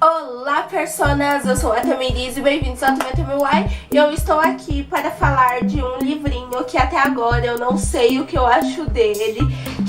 Olá, personas! Eu sou a Tamires e bem-vindos ao Tamires. E eu estou aqui para falar de um livrinho que até agora eu não sei o que eu acho dele,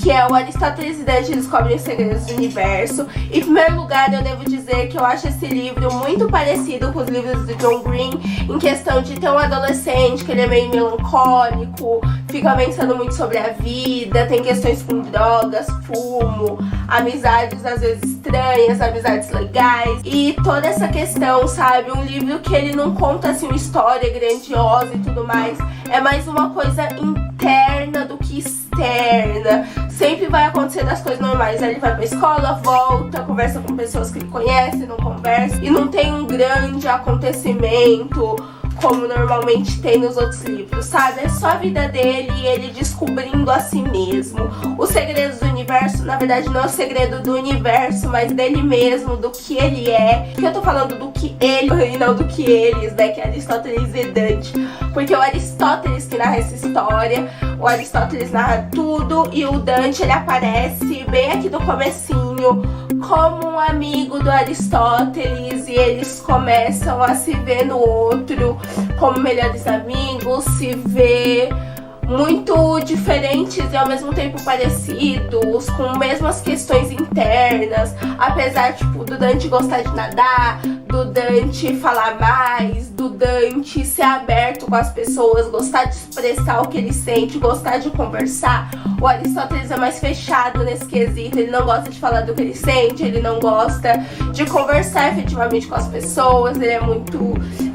que é o Aristóteles e Dante Descobrem os Segredos do Universo. Em primeiro lugar, eu devo dizer que eu acho esse livro muito parecido com os livros do John Green, em questão de ter um adolescente que ele é meio melancólico, fica pensando muito sobre a vida, tem questões com drogas, fumo, amizades às vezes estranhas, amizades legais. E toda essa questão, sabe? Um livro que ele não conta assim uma história grandiosa e tudo mais. É mais uma coisa interna do que externa. Sempre vai acontecendo as coisas normais. Aí ele vai pra escola, volta, conversa com pessoas que ele conhece, não conversa. E não tem um grande acontecimento como normalmente tem nos outros livros, sabe? É só a vida dele e ele descobrindo a si mesmo. Os segredos do universo, na verdade, não é o segredo do universo, mas dele mesmo, do que ele é. Porque eu tô falando do que ele e não do que eles, né? Que é Aristóteles e Dante. Porque o Aristóteles que narra essa história, o Aristóteles narra tudo e o Dante, ele aparece bem aqui no comecinho como um amigo do Aristóteles e eles começam a se ver no outro como melhores amigos, se vê muito diferentes e ao mesmo tempo parecidos, com mesmas questões internas, apesar tipo do Dante gostar de nadar, do Dante falar mais, do Dante ser aberto com as pessoas, gostar de expressar o que ele sente, gostar de conversar. O Aristóteles é mais fechado nesse quesito, ele não gosta de falar do que ele sente, ele não gosta de conversar efetivamente com as pessoas, ele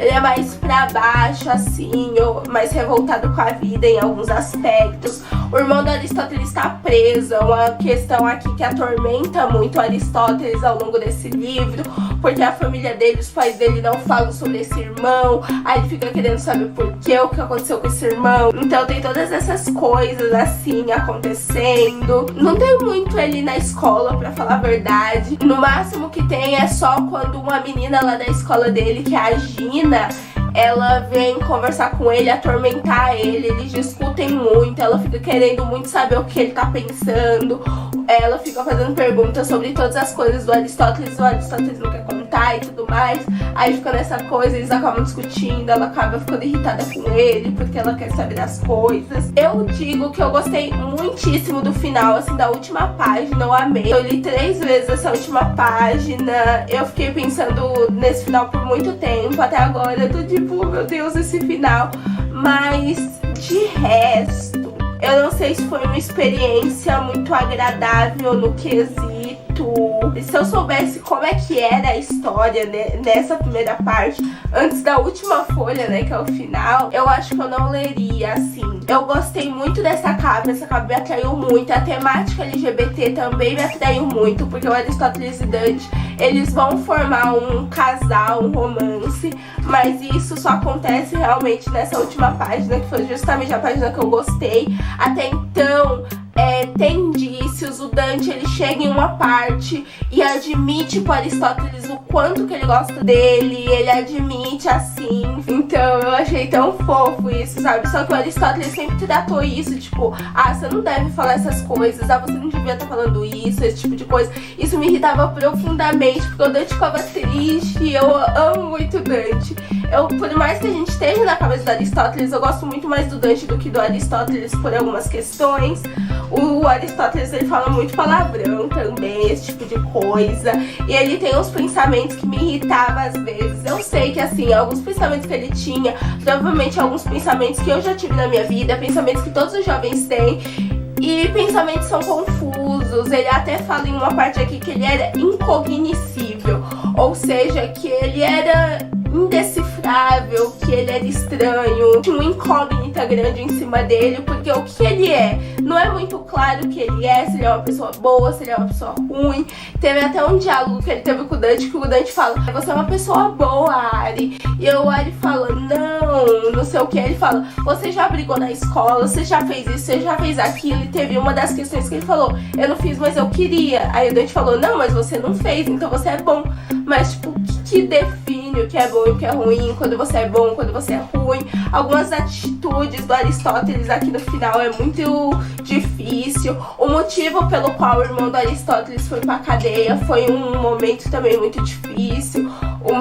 é mais pra baixo assim, ou mais revoltado com a vida em alguns aspectos. O irmão do Aristóteles está preso, é uma questão aqui que atormenta muito o Aristóteles ao longo desse livro, porque a família dele, os pais dele não falam sobre esse irmão, aí ele fica querendo saber por quê, o que aconteceu com esse irmão. Então tem todas essas coisas assim acontecendo. Não tem muito ele na escola, pra falar a verdade. No máximo que tem é só quando uma menina lá da escola dele, que é a Gina, ela vem conversar com ele, atormentar ele, eles discutem muito, ela fica querendo muito saber o que ele tá pensando, ela fica fazendo perguntas sobre todas as coisas do Aristóteles, o Aristóteles não quer contar e tudo mais, aí fica nessa coisa, eles acabam discutindo, ela acaba ficando irritada com ele, porque ela quer saber das coisas. Eu digo que eu gostei muitíssimo do final, assim, da última página, eu amei. Eu li 3 vezes essa última página, eu fiquei pensando nesse final por muito tempo, até agora eu tô tipo, meu Deus, esse final. Mas de resto, eu não sei se foi uma experiência muito agradável no quesito. Se eu soubesse como é que era a história, né, nessa primeira parte, antes da última folha, né, que é o final, eu acho que eu não leria, assim. Eu gostei muito dessa capa, essa capa me atraiu muito. A temática LGBT também me atraiu muito, porque o Aristóteles e Dante, eles vão formar um casal, um romance, mas isso só acontece realmente nessa última página, que foi justamente a página que eu gostei. Até então, tem indícios, o Dante ele chega em uma parte e admite pro Aristóteles o quanto que ele gosta dele, ele admite assim, então eu achei tão fofo isso, sabe? Só que o Aristóteles sempre tratou isso, tipo, ah, você não deve falar essas coisas, ah, você não devia estar falando isso, esse tipo de coisa. Isso me irritava profundamente, porque o Dante ficava triste, e eu amo muito o Dante. Por mais que a gente esteja na cabeça do Aristóteles, eu gosto muito mais do Dante do que do Aristóteles por algumas questões. O Aristóteles, ele fala muito palavrão também, esse tipo de coisa. E ele tem uns pensamentos que me irritavam às vezes. Eu sei que, assim, alguns pensamentos que ele tinha, provavelmente alguns pensamentos que eu já tive na minha vida, pensamentos que todos os jovens têm. E pensamentos são confusos. Ele até fala em uma parte aqui que ele era incognoscível. Ou seja, que ele era indecifrável, que ele era estranho, tinha uma incógnita grande em cima dele, porque o que ele é, não é muito claro o que ele é, se ele é uma pessoa boa, se ele é uma pessoa ruim. Teve até um diálogo que ele teve com o Dante, que o Dante fala, você é uma pessoa boa, Ari, e o Ari fala, não sei o que, ele fala, você já brigou na escola, você já fez isso, você já fez aquilo, e teve uma das questões que ele falou, eu não fiz, mas eu queria. Aí o Dante falou, não, mas você não fez, então você é bom. Mas tipo, que define o que é bom e o que é ruim, quando você é bom, quando você é ruim. Algumas atitudes do Aristóteles aqui no final é muito difícil. O motivo pelo qual o irmão do Aristóteles foi pra cadeia foi um momento também muito difícil.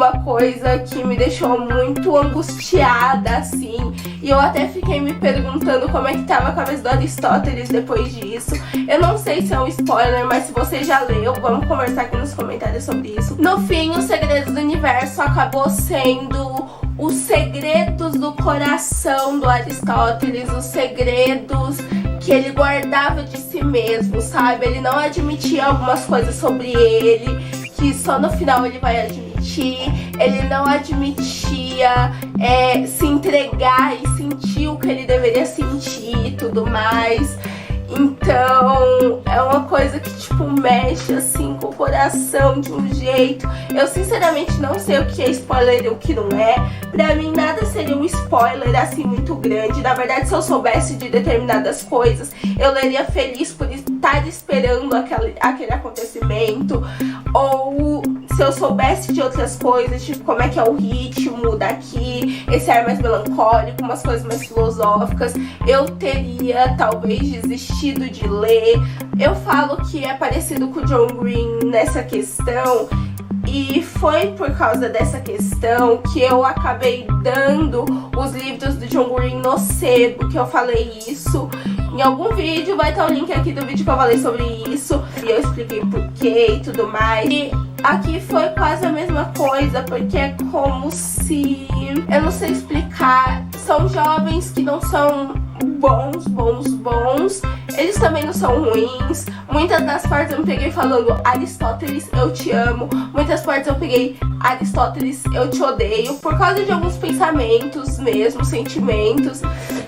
uma coisa que me deixou muito angustiada, assim. E eu até fiquei me perguntando como é que tava a cabeça do Aristóteles depois disso. Eu não sei se é um spoiler, mas se você já leu, vamos conversar aqui nos comentários sobre isso. No fim, Os Segredos do Universo acabou sendo os segredos do coração do Aristóteles, os segredos que ele guardava de si mesmo, sabe? Ele não admitia algumas coisas sobre ele, que só no final ele vai admitir. Ele não admitia se entregar e sentir o que ele deveria sentir e tudo mais. Então, é uma coisa que, tipo, mexe, assim, com o coração de um jeito. Eu, sinceramente, não sei o que é spoiler e o que não é. Pra mim, nada seria um spoiler, assim, muito grande. Na verdade, se eu soubesse de determinadas coisas, eu leria feliz por estar esperando aquele acontecimento. Ou se eu soubesse de outras coisas, tipo, como é que é o ritmo daqui, esse ar mais melancólico, umas coisas mais filosóficas, eu teria, talvez, desistido de ler. Eu falo que é parecido com o John Green nessa questão, e foi por causa dessa questão que eu acabei dando os livros do John Green no sebo, que eu falei isso. Em algum vídeo vai estar o link aqui do vídeo que eu falei sobre isso, e eu expliquei porquê e tudo mais. E aqui foi quase a mesma coisa, porque é como se... eu não sei explicar. São jovens que não são bons. Eles também não são ruins. Muitas das partes eu me peguei falando: Aristóteles, eu te amo. Muitas partes eu peguei: Aristóteles, eu te odeio. Por causa de alguns pensamentos mesmo, sentimentos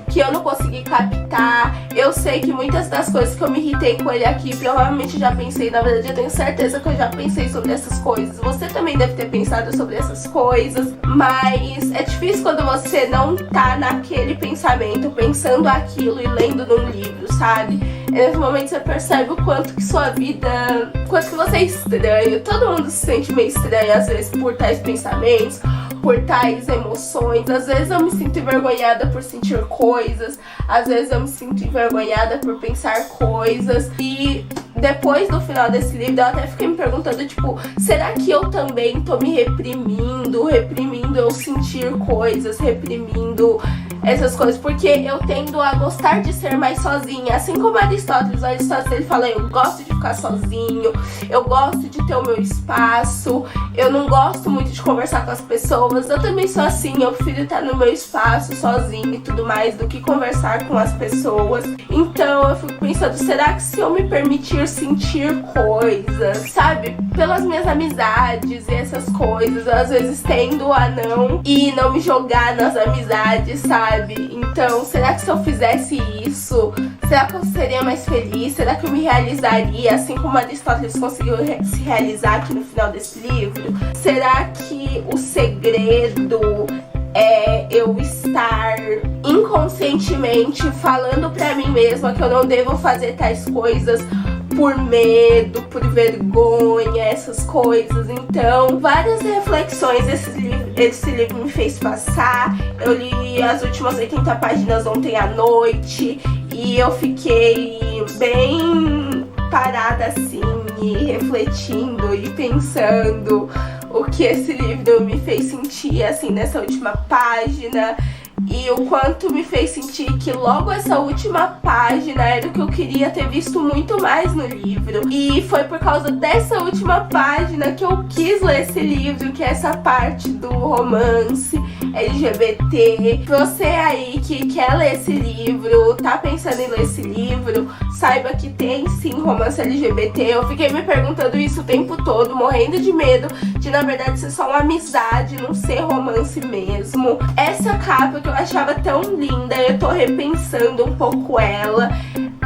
que eu não consegui captar. Eu sei que muitas das coisas que eu me irritei com ele aqui, provavelmente já pensei. Na verdade, eu tenho certeza que eu já pensei sobre essas coisas. Você também deve ter pensado sobre essas coisas. Mas é difícil quando você não tá naquele pensamento, pensando aquilo e lendo num livro, sabe? Nesse momento você percebe o quanto que sua vida... quanto que você é estranho. Todo mundo se sente meio estranho, às vezes, por tais pensamentos, por tais emoções. Às vezes eu me sinto envergonhada por sentir coisas. Às vezes eu me sinto envergonhada por pensar coisas. E depois do final desse livro eu até fiquei me perguntando, tipo, será que eu também tô me reprimindo eu sentir coisas, reprimindo essas coisas? Porque eu tendo a gostar de ser mais sozinha, assim como Aristóteles. Ele fala: eu gosto de ficar sozinho, eu gosto de ter o meu espaço, eu não gosto muito de conversar com as pessoas. Eu também sou assim, eu prefiro estar no meu espaço sozinho e tudo mais do que conversar com as pessoas. Então eu fico pensando, será que se eu me permitir sentir coisas, sabe, pelas minhas amizades e essas coisas, eu às vezes tendo a não me jogar nas amizades, sabe? Então, será que se eu fizesse isso, será que eu seria mais feliz? Será que eu me realizaria, assim como Aristóteles conseguiu se realizar aqui no final desse livro? Será que o segredo é eu estar inconscientemente falando pra mim mesma que eu não devo fazer tais coisas por medo, por vergonha, essas coisas? Então, várias reflexões esse livro me fez passar. Eu li as últimas 80 páginas ontem à noite e eu fiquei bem parada assim, e refletindo e pensando o que esse livro me fez sentir assim nessa última página. E o quanto me fez sentir que logo essa última página era o que eu queria ter visto muito mais no livro. E foi por causa dessa última página que eu quis ler esse livro, que é essa parte do romance LGBT. Você aí que quer ler esse livro, tá pensando em ler esse livro, saiba que tem sim romance LGBT. Eu fiquei me perguntando isso o tempo todo, morrendo de medo de na verdade ser só uma amizade, não ser romance mesmo. Essa capa que eu achava tão linda, eu tô repensando um pouco ela,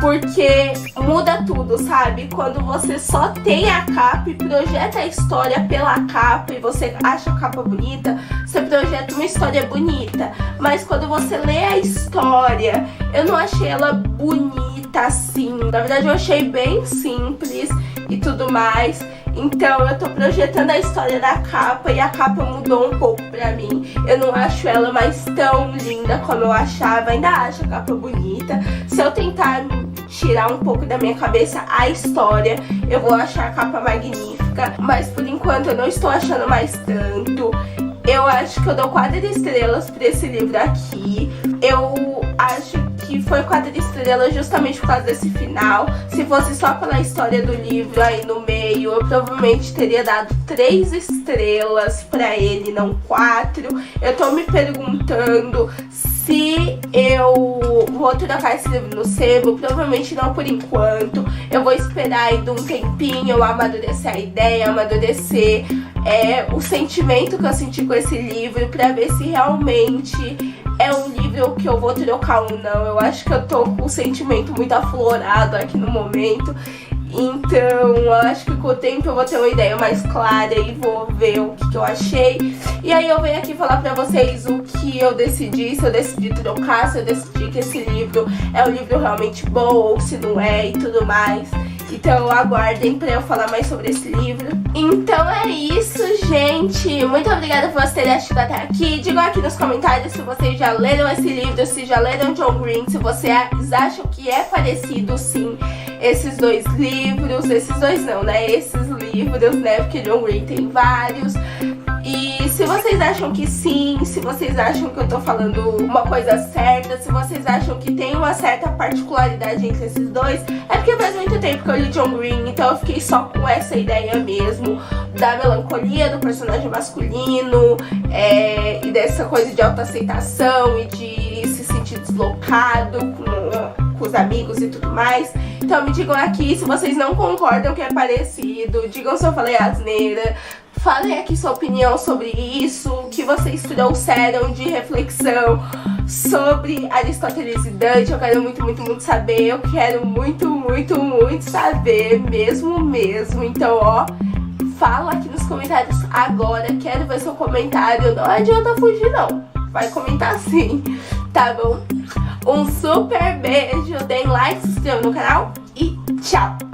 porque muda tudo, sabe? Quando você só tem a capa e projeta a história pela capa e você acha a capa bonita, você projeta uma história bonita. Mas quando você lê a história, eu não achei ela bonita assim. Na verdade, eu achei bem simples e tudo mais. Então eu tô projetando a história da capa e a capa mudou um pouco pra mim. Eu não acho ela mais tão linda como eu achava. Ainda acho a capa bonita. Se eu tentar tirar um pouco da minha cabeça a história, eu vou achar a capa magnífica, mas por enquanto eu não estou achando mais tanto. Eu acho que eu dou 4 estrelas pra esse livro aqui. Eu acho que foi 4 estrelas justamente por causa desse final. Se fosse só pela história do livro aí no meio, eu provavelmente teria dado 3 estrelas pra ele, não 4. Eu tô me perguntando se eu vou trocar esse livro no sebo. Provavelmente não por enquanto. Eu vou esperar ainda um tempinho, eu amadurecer a ideia, amadurecer o sentimento que eu senti com esse livro, pra ver se realmente é um livro que eu vou trocar ou não. Eu acho que eu tô com o sentimento muito aflorado aqui no momento. Então, eu acho que com o tempo eu vou ter uma ideia mais clara e vou ver o que eu achei. E aí eu venho aqui falar pra vocês o que eu decidi, se eu decidi trocar, se eu decidi que esse livro é um livro realmente bom ou se não é e tudo mais. Então aguardem pra eu falar mais sobre esse livro. Então é isso, gente. Muito obrigada por vocês terem assistido até aqui. Digam aqui nos comentários se vocês já leram esse livro, se já leram John Green, se vocês acham que é parecido, sim, esses 2 livros. Esses 2 não, né? Esses livros, né? Porque John Green tem vários. E se vocês acham que sim, se vocês acham que eu tô falando uma coisa certa, se vocês acham que tem uma certa particularidade entre esses 2, é porque faz muito tempo que eu li John Green, então eu fiquei só com essa ideia mesmo, da melancolia do personagem masculino, e dessa coisa de autoaceitação e de se sentir deslocado com os amigos e tudo mais. Então me digam aqui se vocês não concordam que é parecido, digam se eu falei asneira. Falem aqui sua opinião sobre isso, o que vocês trouxeram de reflexão sobre Aristóteles e Dante. Eu quero muito, muito, muito saber. Eu quero muito, muito, muito saber, mesmo. Então, ó, fala aqui nos comentários agora. Quero ver seu comentário. Não adianta fugir, não. Vai comentar sim, tá bom? Um super beijo, deem like, se inscrevam no canal e tchau!